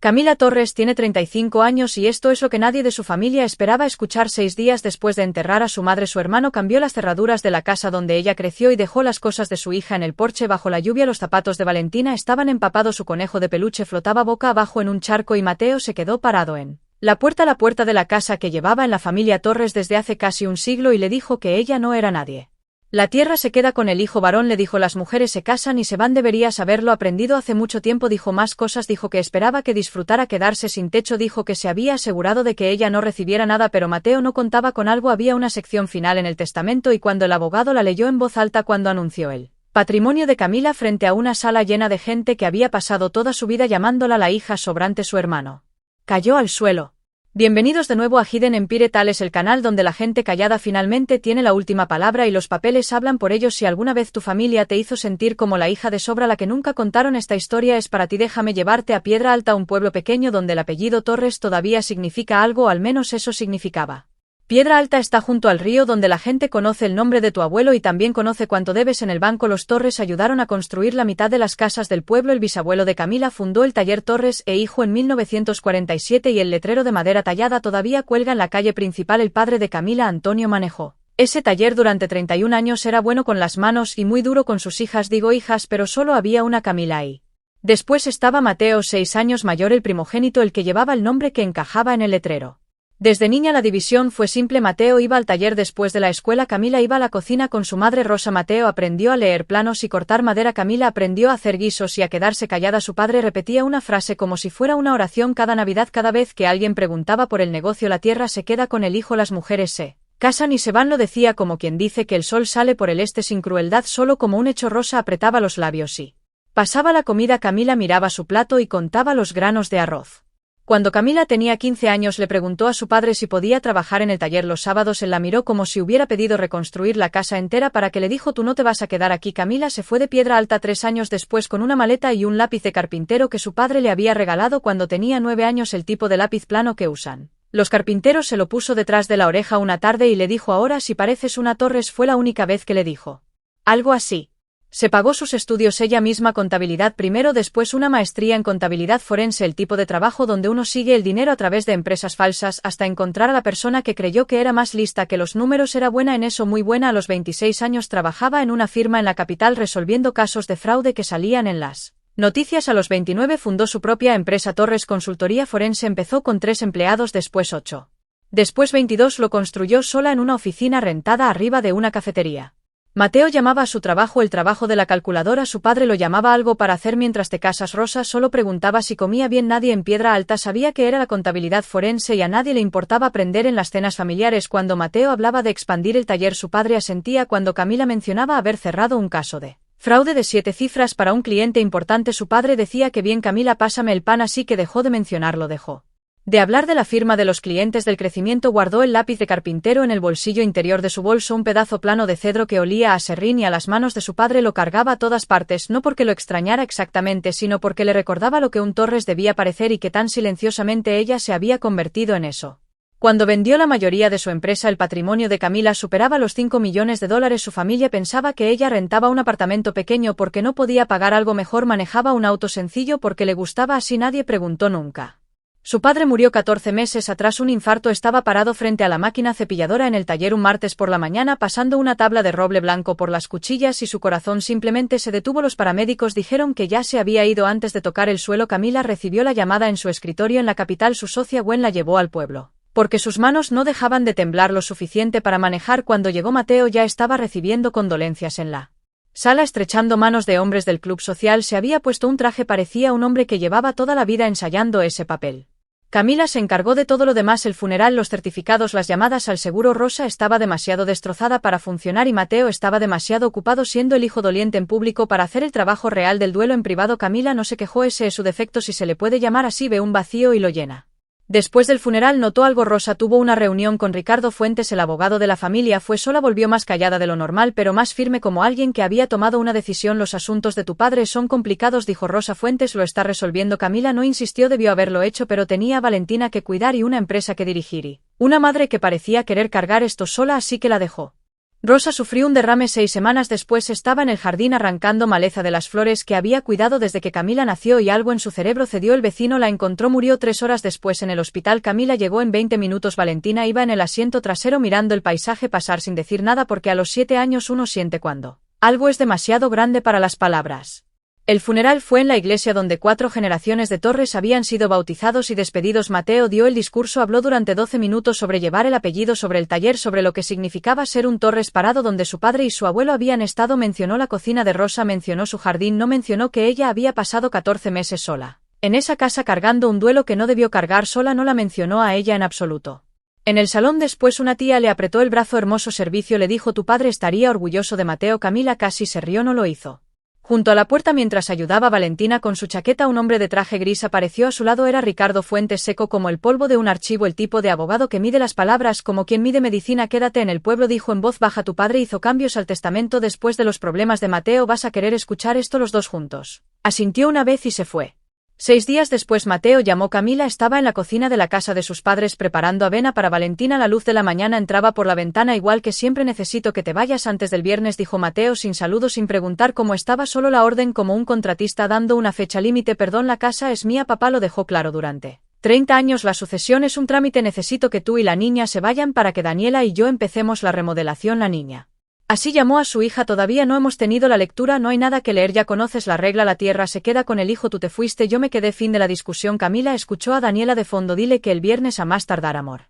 Camila Torres tiene 35 años y esto es lo que nadie de su familia esperaba escuchar 6 días después de enterrar a su madre. Su hermano cambió las cerraduras de la casa donde ella creció y dejó las cosas de su hija en el porche bajo la lluvia. Los zapatos de Valentina estaban empapados, su conejo de peluche flotaba boca abajo en un charco y Mateo se quedó parado en la puerta de la casa que llevaba en la familia Torres desde hace casi un siglo y le dijo que ella no era nadie. La tierra se queda con el hijo varón, le dijo. Las mujeres se casan y se van, deberías haberlo aprendido hace mucho tiempo. Dijo más cosas, dijo que esperaba que disfrutara quedarse sin techo, dijo que se había asegurado de que ella no recibiera nada, pero Mateo no contaba con algo. Había una sección final en el testamento y cuando el abogado la leyó en voz alta cuando anunció el patrimonio de Camila frente a una sala llena de gente que había pasado toda su vida llamándola la hija sobrante, su hermano cayó al suelo. Bienvenidos de nuevo a Hidden Empire, tal es el canal donde la gente callada finalmente tiene la última palabra y los papeles hablan por ellos. Si alguna vez tu familia te hizo sentir como la hija de sobra, la que nunca contaron, esta historia es para ti. Déjame llevarte a Piedra Alta, un pueblo pequeño donde el apellido Torres todavía significa algo, o al menos eso significaba. Piedra Alta está junto al río donde la gente conoce el nombre de tu abuelo y también conoce cuánto debes en el banco. Los Torres ayudaron a construir la mitad de las casas del pueblo. El bisabuelo de Camila fundó el taller Torres e Hijo en 1947 y el letrero de madera tallada todavía cuelga en la calle principal. El padre de Camila, Antonio, manejó ese taller durante 31 años. Era bueno con las manos y muy duro con sus hijas, digo hijas, pero solo había una Camila ahí. Después estaba Mateo, 6 años mayor, el primogénito, el que llevaba el nombre que encajaba en el letrero. Desde niña la división fue simple. Mateo iba al taller después de la escuela, Camila iba a la cocina con su madre Rosa. Mateo aprendió a leer planos y cortar madera, Camila aprendió a hacer guisos y a quedarse callada. Su padre repetía una frase como si fuera una oración cada Navidad. Cada vez que alguien preguntaba por el negocio, la tierra se queda con el hijo, las mujeres se casan y se van, lo decía como quien dice que el sol sale por el este sin crueldad, solo como un hecho. Rosa apretaba los labios y pasaba la comida. Camila miraba su plato y contaba los granos de arroz. Cuando Camila tenía 15 años le preguntó a su padre si podía trabajar en el taller los sábados. Él la miró como si hubiera pedido reconstruir la casa entera para que le dijo: tú no te vas a quedar aquí. Camila se fue de Piedra Alta 3 años después con una maleta y un lápiz de carpintero que su padre le había regalado cuando tenía 9 años, el tipo de lápiz plano que usan los carpinteros. Se lo puso detrás de la oreja una tarde y le dijo: ahora si pareces una Torres. Fue la única vez que le dijo algo así. Se pagó sus estudios ella misma, contabilidad primero, después una maestría en contabilidad forense, el tipo de trabajo donde uno sigue el dinero a través de empresas falsas hasta encontrar a la persona que creyó que era más lista que los números. Era buena en eso, muy buena. A los 26 años trabajaba en una firma en la capital resolviendo casos de fraude que salían en las noticias. A los 29 fundó su propia empresa Torres Consultoría Forense. Empezó con 3 empleados, después 8. Después 22. Lo construyó sola en una oficina rentada arriba de una cafetería. Mateo llamaba a su trabajo el trabajo de la calculadora. Su padre lo llamaba algo para hacer mientras te casas. Rosa solo preguntaba si comía bien. Nadie en Piedra Alta sabía que era la contabilidad forense y a nadie le importaba aprender en las cenas familiares. Cuando Mateo hablaba de expandir el taller, su padre asentía. Cuando Camila mencionaba haber cerrado un caso de fraude de 7 cifras para un cliente importante, su padre decía que bien. Camila, pásame el pan, así que dejó de mencionarlo. Dejó de hablar de la firma de los clientes, del crecimiento. Guardó el lápiz de carpintero en el bolsillo interior de su bolso, un pedazo plano de cedro que olía a serrín y a las manos de su padre. Lo cargaba a todas partes, no porque lo extrañara exactamente, sino porque le recordaba lo que un Torres debía parecer y que tan silenciosamente ella se había convertido en eso. Cuando vendió la mayoría de su empresa, el patrimonio de Camila superaba los 5 millones de dólares. Su familia pensaba que ella rentaba un apartamento pequeño porque no podía pagar algo mejor, manejaba un auto sencillo porque le gustaba así. Nadie preguntó nunca. Su padre murió 14 meses atrás, un infarto. Estaba parado frente a la máquina cepilladora en el taller un martes por la mañana, pasando una tabla de roble blanco por las cuchillas y su corazón simplemente se detuvo. Los paramédicos dijeron que ya se había ido antes de tocar el suelo. Camila recibió la llamada en su escritorio en la capital. Su socia Gwen la llevó al pueblo, porque sus manos no dejaban de temblar lo suficiente para manejar. Cuando llegó Mateo ya estaba recibiendo condolencias en la sala, estrechando manos de hombres del club social. Se había puesto un traje, parecía un hombre que llevaba toda la vida ensayando ese papel. Camila se encargó de todo lo demás: el funeral, los certificados, las llamadas al seguro. Rosa estaba demasiado destrozada para funcionar y Mateo estaba demasiado ocupado siendo el hijo doliente en público para hacer el trabajo real del duelo en privado. Camila no se quejó, ese es su defecto, si se le puede llamar así. Ve un vacío y lo llena. Después del funeral notó algo. Rosa tuvo una reunión con Ricardo Fuentes, el abogado de la familia. Fue sola, volvió más callada de lo normal, pero más firme, como alguien que había tomado una decisión. Los asuntos de tu padre son complicados, dijo Rosa. Fuentes lo está resolviendo. Camila no insistió, debió haberlo hecho, pero tenía a Valentina que cuidar y una empresa que dirigir y una madre que parecía querer cargar esto sola, así que la dejó. Rosa sufrió un derrame 6 semanas después. Estaba en el jardín arrancando maleza de las flores que había cuidado desde que Camila nació y algo en su cerebro cedió. El vecino la encontró, murió 3 horas después en el hospital. Camila llegó en 20 minutos. Valentina iba en el asiento trasero mirando el paisaje pasar sin decir nada porque a los 7 años uno siente cuando algo es demasiado grande para las palabras. El funeral fue en la iglesia donde 4 generaciones de Torres habían sido bautizados y despedidos. Mateo dio el discurso, habló durante 12 minutos sobre llevar el apellido, sobre el taller, sobre lo que significaba ser un Torres parado donde su padre y su abuelo habían estado. Mencionó la cocina de Rosa, mencionó su jardín, no mencionó que ella había pasado 14 meses sola en esa casa cargando un duelo que no debió cargar sola. No la mencionó a ella en absoluto. En el salón después una tía le apretó el brazo. Hermoso servicio, le dijo, tu padre estaría orgulloso de Mateo. Camila casi se rió, no lo hizo. Junto a la puerta mientras ayudaba a Valentina con su chaqueta un hombre de traje gris apareció a su lado. Era Ricardo Fuentes, seco como el polvo de un archivo, el tipo de abogado que mide las palabras como quien mide medicina. Quédate en el pueblo, dijo en voz baja. Tu padre hizo cambios al testamento después de los problemas de Mateo. ¿Vas a querer escuchar esto los dos juntos? Asintió una vez y se fue. 6 días después Mateo llamó. Camila estaba en la cocina de la casa de sus padres preparando avena para Valentina. La luz de la mañana entraba por la ventana. Igual que siempre, necesito que te vayas antes del viernes, dijo Mateo sin saludo, sin preguntar cómo estaba, solo la orden como un contratista dando una fecha límite. Perdón, la casa es mía, papá lo dejó claro durante 30 años. La sucesión es un trámite, necesito que tú y la niña se vayan para que Daniela y yo empecemos la remodelación. La niña así llamó a su hija. Todavía no hemos tenido la lectura, no hay nada que leer, ya conoces la regla, la tierra se queda con el hijo, tú te fuiste, yo me quedé. Fin de la discusión. Camila escuchó a Daniela de fondo. Dile que el viernes a más tardar, amor.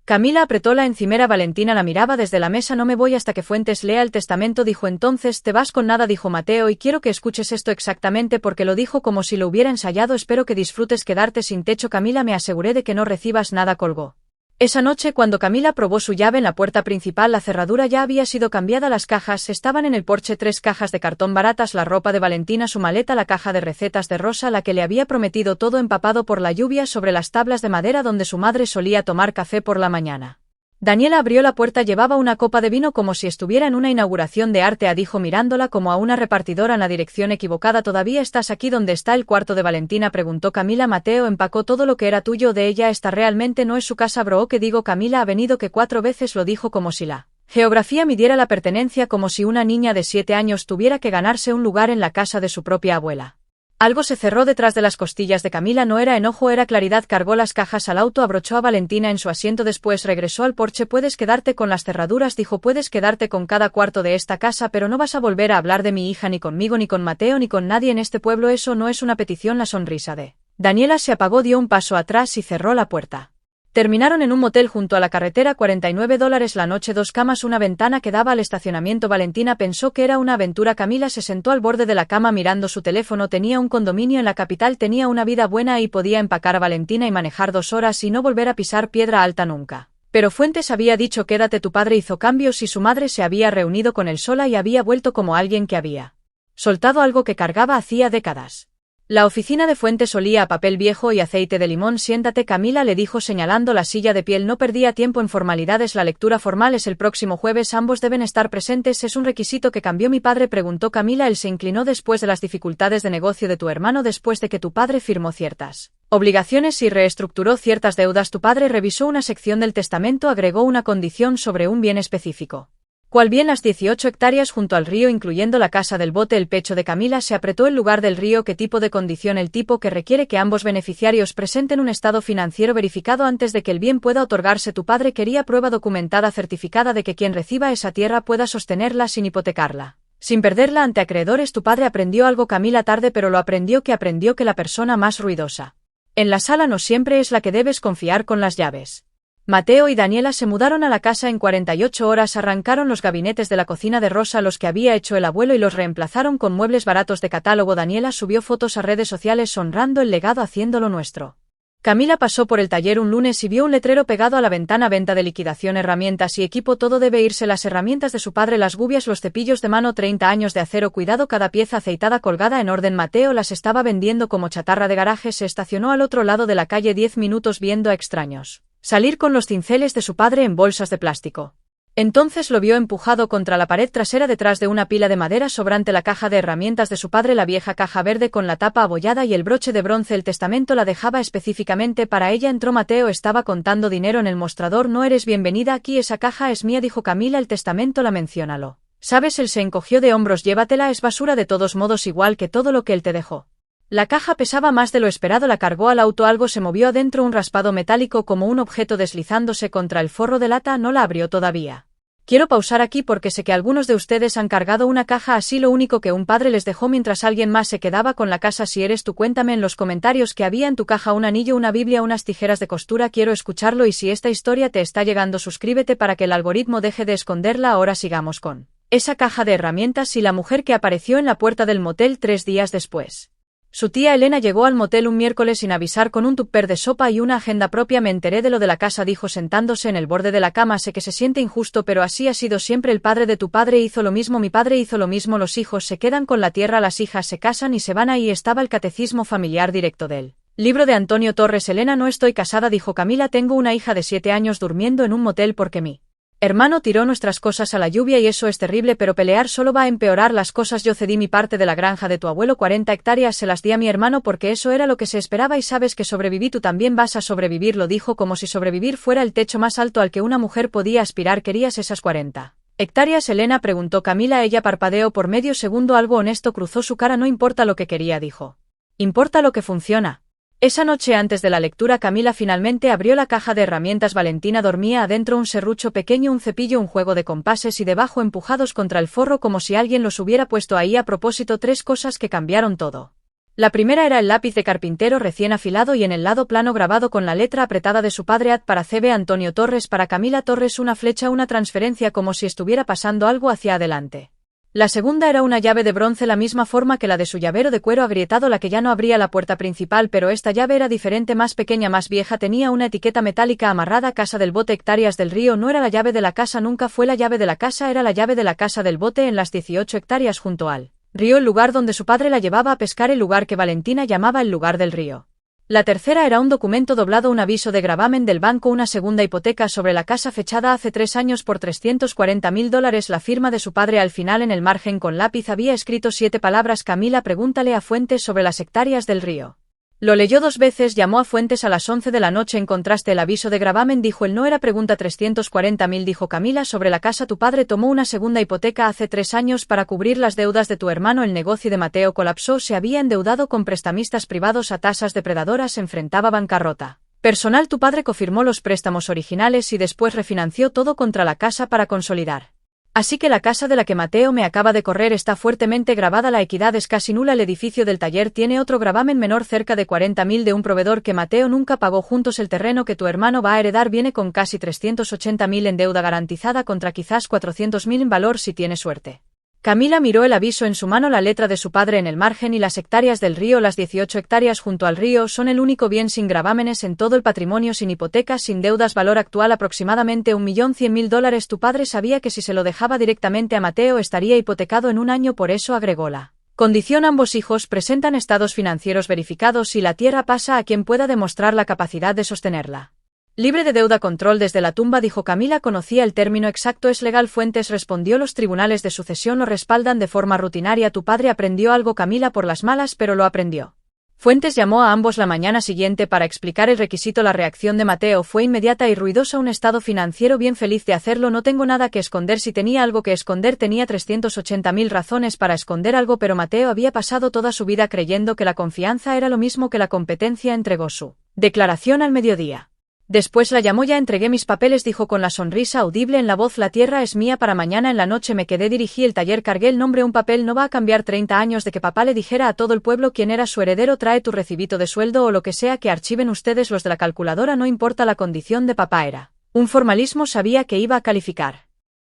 Camila apretó la encimera. Valentina la miraba desde la mesa. No me voy hasta que Fuentes lea el testamento, dijo. Entonces te vas con nada, dijo Mateo, y quiero que escuches esto exactamente porque lo dijo como si lo hubiera ensayado. Espero que disfrutes quedarte sin techo. Camila, me aseguré de que no recibas nada, colgó. Esa noche, cuando Camila probó su llave en la puerta principal, la cerradura ya había sido cambiada. Las cajas estaban en el porche, 3 cajas de cartón baratas, la ropa de Valentina, su maleta, la caja de recetas de Rosa, la que le había prometido, todo empapado por la lluvia sobre las tablas de madera donde su madre solía tomar café por la mañana. Daniela abrió la puerta, llevaba una copa de vino como si estuviera en una inauguración de arte, dijo mirándola como a una repartidora en la dirección equivocada. ¿Todavía estás aquí? ¿Dónde está el cuarto de Valentina?, preguntó Camila. Mateo empacó todo lo que era tuyo de ella. Esta realmente no es su casa, bro. ¿Qué digo? Camila ha venido que 4 veces, lo dijo como si la geografía midiera la pertenencia, como si una niña de 7 años tuviera que ganarse un lugar en la casa de su propia abuela. Algo se cerró detrás de las costillas de Camila. No era enojo, era claridad. Cargó las cajas al auto, abrochó a Valentina en su asiento, después regresó al porche. Puedes quedarte con las cerraduras, dijo. Puedes quedarte con cada cuarto de esta casa, pero no vas a volver a hablar de mi hija ni conmigo, ni con Mateo, ni con nadie en este pueblo. Eso no es una petición. La sonrisa de Daniela se apagó, dio un paso atrás y cerró la puerta. Terminaron en un motel junto a la carretera, $49 la noche, 2 camas, una ventana que daba al estacionamiento. Valentina pensó que era una aventura. Camila se sentó al borde de la cama mirando su teléfono. Tenía un condominio en la capital, tenía una vida buena y podía empacar a Valentina y manejar 2 horas y no volver a pisar piedra alta nunca. Pero Fuentes había dicho quédate, tu padre hizo cambios y su madre se había reunido con él sola y había vuelto como alguien que había soltado algo que cargaba hacía décadas. La oficina de Fuentes olía a papel viejo y aceite de limón. Siéntate, Camila, le dijo señalando la silla de piel. No perdía tiempo en formalidades. La lectura formal es el próximo jueves. Ambos deben estar presentes. ¿Es un requisito que cambió mi padre?, preguntó Camila. Él se inclinó. Después de las dificultades de negocio de tu hermano, después de que tu padre firmó ciertas obligaciones y reestructuró ciertas deudas, tu padre revisó una sección del testamento, agregó una condición sobre un bien específico. ¿Cuál bien? Las 18 hectáreas junto al río, incluyendo la casa del bote. El pecho de Camila se apretó. El lugar del río. ¿Qué tipo de condición? El tipo que requiere que ambos beneficiarios presenten un estado financiero verificado antes de que el bien pueda otorgarse. Tu padre quería prueba documentada certificada de que quien reciba esa tierra pueda sostenerla sin hipotecarla, sin perderla ante acreedores. Tu padre aprendió algo, Camila, tarde, pero lo aprendió que la persona más ruidosa en la sala no siempre es la que debes confiar con las llaves. Mateo y Daniela se mudaron a la casa en 48 horas, arrancaron los gabinetes de la cocina de Rosa, los que había hecho el abuelo, y los reemplazaron con muebles baratos de catálogo. Daniela subió fotos a redes sociales honrando el legado, haciéndolo nuestro. Camila pasó por el taller un lunes y vio un letrero pegado a la ventana: venta de liquidación, herramientas y equipo, todo debe irse. Las herramientas de su padre, las gubias, los cepillos de mano, 30 años de acero, cuidado, cada pieza aceitada, colgada en orden. Mateo las estaba vendiendo como chatarra de garaje. Se estacionó al otro lado de la calle 10 minutos viendo a extraños salir con los cinceles de su padre en bolsas de plástico. Entonces lo vio empujado contra la pared trasera detrás de una pila de madera sobrante la caja de herramientas de su padre, la vieja caja verde con la tapa abollada y el broche de bronce. El testamento la dejaba específicamente para ella. Entró Mateo, estaba contando dinero en el mostrador. No eres bienvenida aquí, esa caja es mía, dijo Camila. El testamento la menciónalo. ¿Sabes? Él se encogió de hombros. Llévatela, es basura de todos modos, igual que todo lo que él te dejó. La caja pesaba más de lo esperado, la cargó al auto. Algo se movió adentro, un raspado metálico como un objeto deslizándose contra el forro de lata. No la abrió todavía. Quiero pausar aquí porque sé que algunos de ustedes han cargado una caja así, lo único que un padre les dejó mientras alguien más se quedaba con la casa. Si eres tú, cuéntame en los comentarios qué había en tu caja. Un anillo, una Biblia, unas tijeras de costura. Quiero escucharlo, y si esta historia te está llegando, suscríbete para que el algoritmo deje de esconderla. Ahora sigamos con esa caja de herramientas y la mujer que apareció en la puerta del motel 3 días después. Su tía Elena llegó al motel un miércoles sin avisar con un tupper de sopa y una agenda propia. Me enteré de lo de la casa, dijo sentándose en el borde de la cama. Sé que se siente injusto, pero así ha sido siempre. El padre de tu padre hizo lo mismo, mi padre hizo lo mismo. Los hijos se quedan con la tierra, las hijas se casan y se van. Ahí estaba el catecismo familiar directo del libro de Antonio Torres. Elena, no estoy casada, dijo Camila. Tengo una hija de 7 años durmiendo en un motel porque mi hermano tiró nuestras cosas a la lluvia y eso es terrible, pero pelear solo va a empeorar las cosas. Yo cedí mi parte de la granja de tu abuelo, 40 hectáreas, se las di a mi hermano porque eso era lo que se esperaba y sabes que sobreviví. Tú también vas a sobrevivir, lo dijo como si sobrevivir fuera el techo más alto al que una mujer podía aspirar. ¿Querías esas 40 hectáreas, Elena?, preguntó Camila. Ella parpadeó por medio segundo. Algo honesto cruzó su cara. No importa lo que quería, dijo. Importa lo que funciona. Esa noche antes de la lectura, Camila finalmente abrió la caja de herramientas. Valentina dormía adentro, un serrucho pequeño, un cepillo, un juego de compases y debajo empujados contra el forro como si alguien los hubiera puesto ahí a propósito. 3 cosas que cambiaron todo. La primera era el lápiz de carpintero recién afilado y en el lado plano grabado con la letra apretada de su padre. Ad para CB Antonio Torres, para Camila Torres, una flecha, una transferencia, como si estuviera pasando algo hacia adelante. La segunda era una llave de bronce, la misma forma que la de su llavero de cuero agrietado, la que ya no abría la puerta principal, pero esta llave era diferente, más pequeña, más vieja, tenía una etiqueta metálica amarrada. Casa del bote, hectáreas del río. No era la llave de la casa, nunca fue la llave de la casa, era la llave de la casa del bote en las 18 hectáreas junto al río, el lugar donde su padre la llevaba a pescar, el lugar que Valentina llamaba el lugar del río. La tercera era un documento doblado, un aviso de gravamen del banco, una segunda hipoteca sobre la casa fechada hace 3 años por $340.000, la firma de su padre. Al final, en el margen con lápiz había escrito 7 palabras: Camila, pregúntale a Fuentes sobre las hectáreas del río. Lo leyó 2 veces, llamó a Fuentes a las 11 de la noche. ¿Encontraste el aviso de gravamen?, dijo él. No era pregunta. 340.000, dijo Camila. Sobre la casa. Tu padre tomó una segunda hipoteca hace 3 años para cubrir las deudas de tu hermano. El negocio de Mateo colapsó, se había endeudado con prestamistas privados a tasas depredadoras, se enfrentaba a bancarrota personal. Tu padre cofirmó los préstamos originales y después refinanció todo contra la casa para consolidar. Así que la casa de la que Mateo me acaba de correr está fuertemente grabada. La equidad es casi nula. El edificio del taller tiene otro gravamen menor, cerca de 40.000, de un proveedor que Mateo nunca pagó. Juntos, el terreno que tu hermano va a heredar viene con casi 380.000 en deuda garantizada contra quizás 400.000 en valor si tiene suerte. Camila miró el aviso en su mano, la letra de su padre en el margen y las hectáreas del río. Las 18 hectáreas junto al río son el único bien sin gravámenes en todo el patrimonio, sin hipotecas, sin deudas, valor actual aproximadamente $1.100.000. Tu padre sabía que si se lo dejaba directamente a Mateo estaría hipotecado en un año, por eso agregó la condición: ambos hijos presentan estados financieros verificados y la tierra pasa a quien pueda demostrar la capacidad de sostenerla. Libre de deuda. Control desde la tumba, dijo Camila. Conocía el término exacto. Es legal. Fuentes respondió. Los tribunales de sucesión lo respaldan de forma rutinaria. Tu padre aprendió algo, Camila, por las malas, pero lo aprendió. Fuentes llamó a ambos la mañana siguiente para explicar el requisito. La reacción de Mateo fue inmediata y ruidosa. Un estado financiero, bien feliz de hacerlo. No tengo nada que esconder. Si tenía algo que esconder, tenía 380.000 razones para esconder algo, pero Mateo había pasado toda su vida creyendo que la confianza era lo mismo que la competencia. Entregó su declaración al mediodía. Después la llamó. Ya entregué mis papeles, dijo con la sonrisa audible en la voz. La tierra es mía. Para mañana en la noche me quedé, dirigí el taller, cargué el nombre. Un papel no va a cambiar. 30 años de que papá le dijera a todo el pueblo quién era su heredero. Trae tu recibito de sueldo o lo que sea que archiven ustedes los de la calculadora. No importa la condición de papá, era un formalismo. Sabía que iba a calificar.